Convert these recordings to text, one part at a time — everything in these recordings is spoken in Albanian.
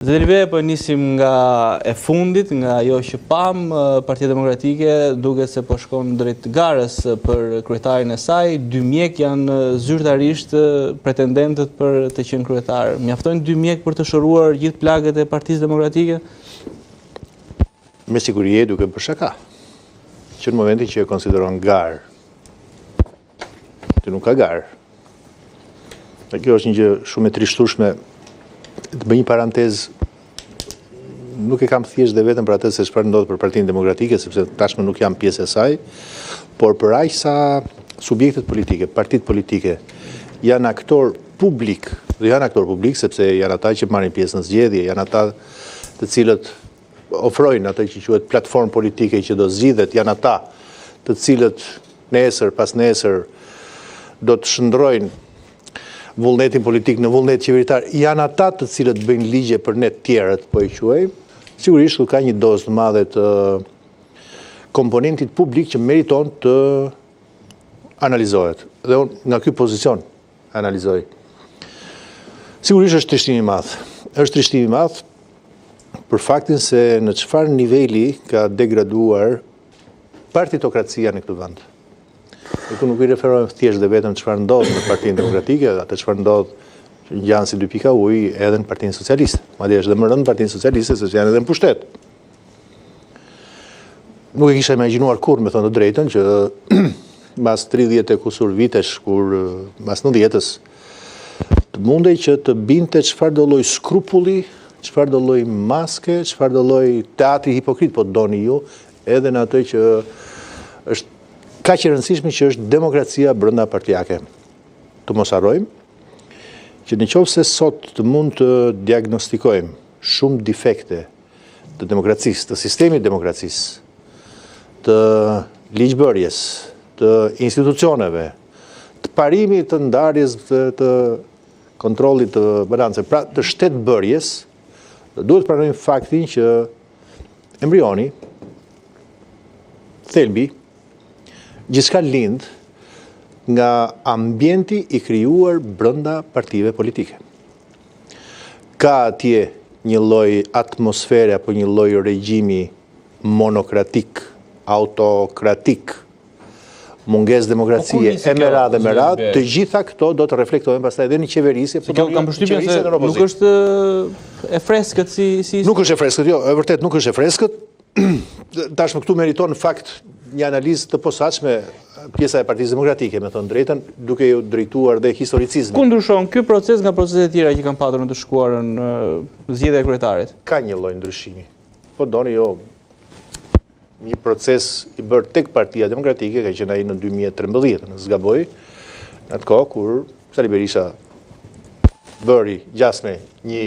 Zëdrive, po nisim nga e fundit, nga ajo që pam, Partia Demokratike duket se po shkon drejt garës për kryetarin e saj. Dy mjek janë zyrtarisht pretendentët për të qenë kryetar. Mjaftojnë dy mjek për të shëruar gjithë plagët e Partisë Demokratike? Me siguri duke për shaka. Që në momentin që e konsideron garë, që nuk ka garë. Dhe kjo është një gjë shumë e trishtueshme. Të bëj një parantez, nuk e kam thjesht dhe vetëm për atë se çfarë ndodh për Partinë Demokratike, sepse tashmë nuk jam pjesë e saj, por për aq sa subjektet politike, partitë politike janë aktor publik, dhe janë aktor publik sepse janë ata që marrin pjesë në zgjedhje, janë ata të cilët ofrojnë atë që quhet platformë politike që do zgjidhet, janë ata të cilët nesër pas nesër do të shndrojnë vullnetin politik në vullnet qeveritar, janë ata të cilët bëjnë ligje për ne të tjerët, po e quajmë. Sigurisht ka një dozë të madhe të komponentit publik që meriton të analizohet. Dhe unë nga ky pozicion analizoj. Sigurisht është trishtim i madh. Është trishtim i madh për faktin se në çfarë niveli ka degraduar partitokracia në këtë vend. E ku nuk i referojmë thjesht dhe vetëm çfarë ndodh në Partinë Demokratike, atë çfarë ndodh janë si 2 pika ujë edhe në Partinë Socialiste. Madje është dhe më rënd Partinë Socialiste se janë edhe në pushtet. Nuk e kisha imagjinuar kurrë, me thënë të drejtën, që mbas 30 e kusur vitesh, kur mbas 90-s, të mundej që të binte çfarë do lloj skrupulli, çfarë do lloj maske, çfarë do lloj teatri hipokrit, po doni ju, edhe në atë që është ka që rëndësishme që është demokracia brenda partijake. Të mos harrojmë që nëse sot të mund të diagnostikojmë shumë defekte të demokracisë, të sistemit demokracisë, të ligjbërjes, të institucioneve, të parimit të ndarjes të kontrollit të balancës, pra të shtetbërjes, duhet të pranojmë faktin që embrioni, thelbi, gjithçka lind nga ambienti i krijuar brenda partive politike. Ka atje një lloj atmosfere apo një lloj regjimi monokratik, autokratik, mungesë demokracie, e me radhë, të gjitha këto do të reflektohen pastaj edhe në qeverisje, po kam përshtypjen se nuk është e freskët si Nuk është e freskët, jo, e vërtet nuk është e freskët. Tashmë këtu meriton në fakt një analizë të posaçme pjesa e Partisë Demokratike, me thënë drejtën, duke ju drejtuar dhe historicizmin. Ku ndryshon ky proces nga proceset e tjera që kanë patur në të shkuarën zgjedhja e kryetarit? Ka një lloj ndryshimi. Po doni jo, një proces i bërë tek Partia Demokratike ka qenë ai në 2013, në zgaboj, në atë kohë kur Sali Berisha bëri gjasme një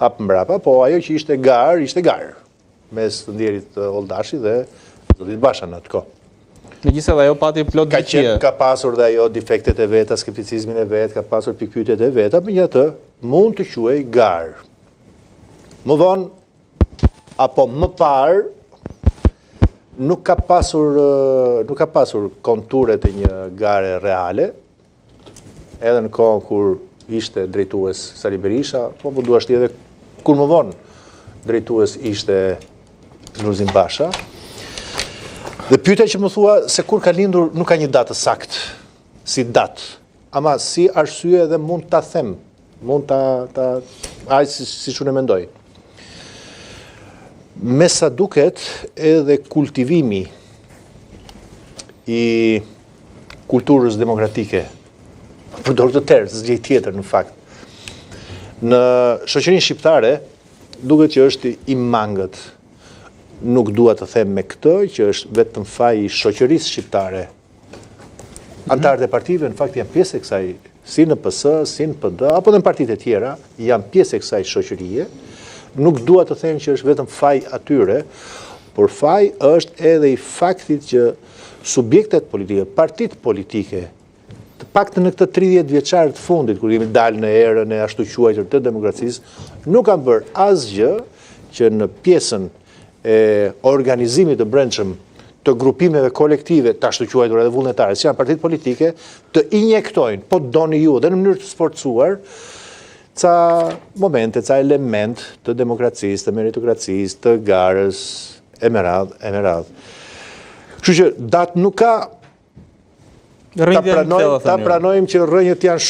hap mbrapa, po ajo që ishte garë mes të ndjerit Oldashi dhe Zotit Basha në atë kohë. Megjithëse ajo pati plot drejtësi. Ka pasur dhe ajo defektet e veta, skepticizmin e vet, ka pasur pikpyetjet e veta, megjithatë mund të quhej garë. Më vonë apo më parë nuk ka pasur konturet e një gare reale, edhe në kohën kur ishte drejtues Sali Berisha, po duhet edhe kur më vonë drejtues ishte Lulzim Basha. Dhe pyetja që më thua se kur ka lindur nuk ka një datë saktë, si datë, ama si arsye dhe mund ta them, mund ta si unë mendoj. Me sa duket edhe kultivimi i kulturës demokratike, përdor të tërë, zgjidhje tjetër në fakt. Në shoqërinë shqiptare duket që është i mangët. Nuk dua të them me këtë që është vetëm faji i shoqërisë shqiptare. Antarët e partive në fakt janë pjesë e kësaj, si në PS, si në PD, apo dhe në partitë e tjera, janë pjesë e kësaj shoqërie. Nuk dua të them që është vetëm faj atyre, por faj është edhe i faktit që subjektet politike, partitë politike, të paktën në këtë 30 vjeçar të fundit, kur jemi dalë në erën e ashtu quajtur të demokracisë, nuk kanë bërë asgjë që në pjesën e organizimit të brendshëm të grupimeve kolektive, të ashtu quajtur edhe vullnetare, që janë partitë politike, të injektojnë, po doni ju, dhe në mënyrë të sforcuar, ca momente, ca element të demokracisë, të meritokracisë, të garës, e me radhë. Kështu që datë nuk ka ta pranojmë që rrënjët janë shumë